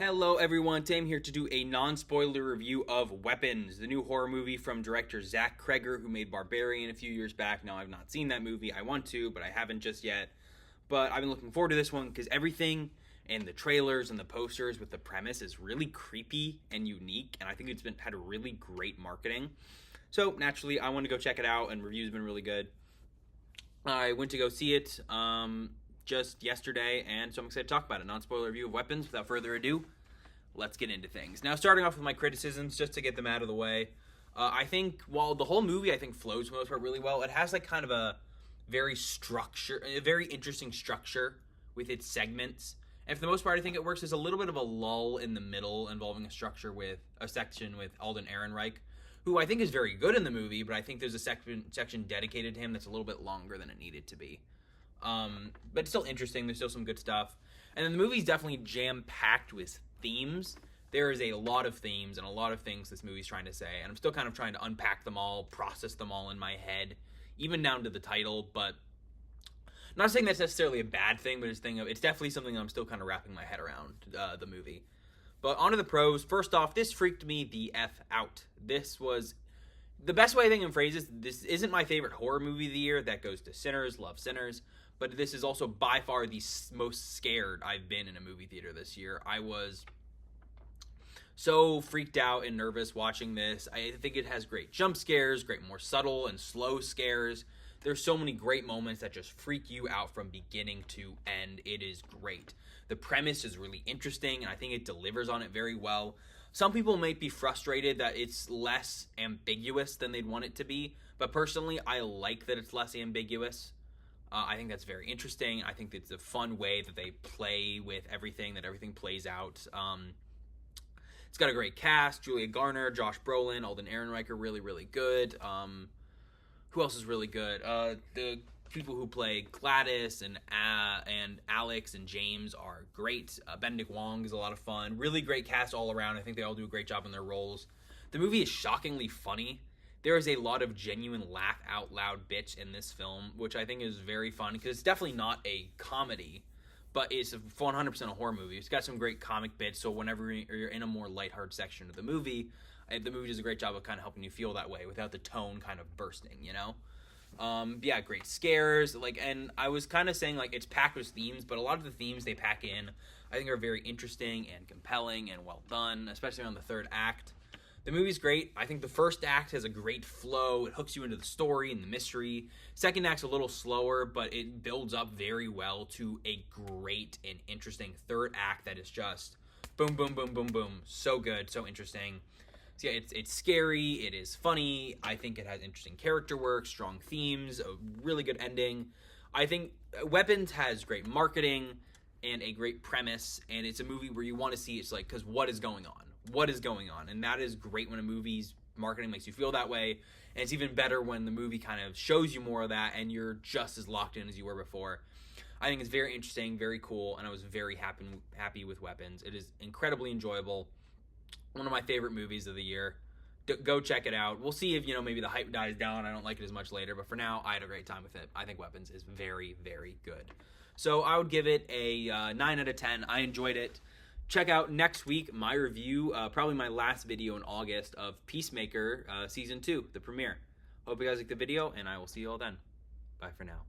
Hello everyone, Tim here to do a non-spoiler review of Weapons, the new horror movie from director Zach Kreger, who made Barbarian a few years back. Now, I've not seen that movie. I want to, but I haven't just yet. But I've been looking forward to this one because everything in the trailers and the posters with the premise is really creepy and unique, and I think it's had really great marketing. So, naturally, I want to go check it out, and reviews have been really good. I went to go see it just yesterday, and so I'm excited to talk about it. Non-spoiler review of Weapons. Without further ado, let's get into things. Now, starting off with my criticisms, just to get them out of the way. I think, while the whole movie, I think, flows for the most part really well, it has, like, kind of a very interesting structure with its segments. And for the most part, I think it works as a little bit of a lull in the middle involving a section with Alden Ehrenreich, who I think is very good in the movie, but I think there's a section dedicated to him that's a little bit longer than it needed to be. But it's still interesting. There's still some good stuff. And then the movie's definitely jam-packed with themes. There is a lot of themes and a lot of things this movie's trying to say, and I'm still kind of trying to unpack them all, process them all in my head, even down to the title. But I'm not saying that's necessarily a bad thing, but it's definitely something I'm still kind of wrapping my head around, the movie. But on to the pros. First off, this freaked me the F out. This was the best way I think I can phrase this isn't my favorite horror movie of the year. That goes to Sinners. Love Sinners. But this is also by far the most scared I've been in a movie theater this year. I was so freaked out and nervous watching this. I think it has great jump scares, great more subtle and slow scares. There's so many great moments that just freak you out from beginning to end. It is great. The premise is really interesting, and I think it delivers on it very well. Some people might be frustrated that it's less ambiguous than they'd want it to be, but personally, I like that it's less ambiguous. I think that's very interesting. I think it's a fun way that they play with everything, that everything plays out. It's got a great cast. Julia Garner, Josh Brolin, Alden Ehrenreich are really, really good. Who else is really good? The people who play Gladys and Alex and James are great. Benedict Wong is a lot of fun. Really great cast all around. I think they all do a great job in their roles. The movie is shockingly funny. There is a lot of genuine laugh-out-loud bits in this film, which I think is very fun, because it's definitely not a comedy, but it's 100% a horror movie. It's got some great comic bits, so whenever you're in a more lighthearted section of the movie does a great job of kind of helping you feel that way without the tone kind of bursting, you know? Yeah, great scares, and I was kind of saying, it's packed with themes, but a lot of the themes they pack in, I think, are very interesting and compelling and well done, especially on the third act. The movie's great. I think the first act has a great flow. It hooks you into the story and the mystery. Second act's a little slower, but it builds up very well to a great and interesting third act that is just boom, boom, boom, boom, boom. So good, so interesting. So yeah, it's scary. It is funny. I think it has interesting character work, strong themes, a really good ending. I think Weapons has great marketing and a great premise, and it's a movie where you want to see it's because what is going on? What is going on? And that is great when a movie's marketing makes you feel that way, and it's even better when the movie kind of shows you more of that and you're just as locked in as you were before. I think it's very interesting, very cool, and I was very happy with Weapons. It is incredibly enjoyable. One of my favorite movies of the year. Go check it out. We'll see if, maybe the hype dies down. I don't like it as much later, but for now, I had a great time with it. I think Weapons is very, very good. So I would give it a 9 out of 10. I enjoyed it. Check out next week my review, probably my last video in August, of Peacemaker Season 2, the premiere. Hope you guys like the video, and I will see you all then. Bye for now.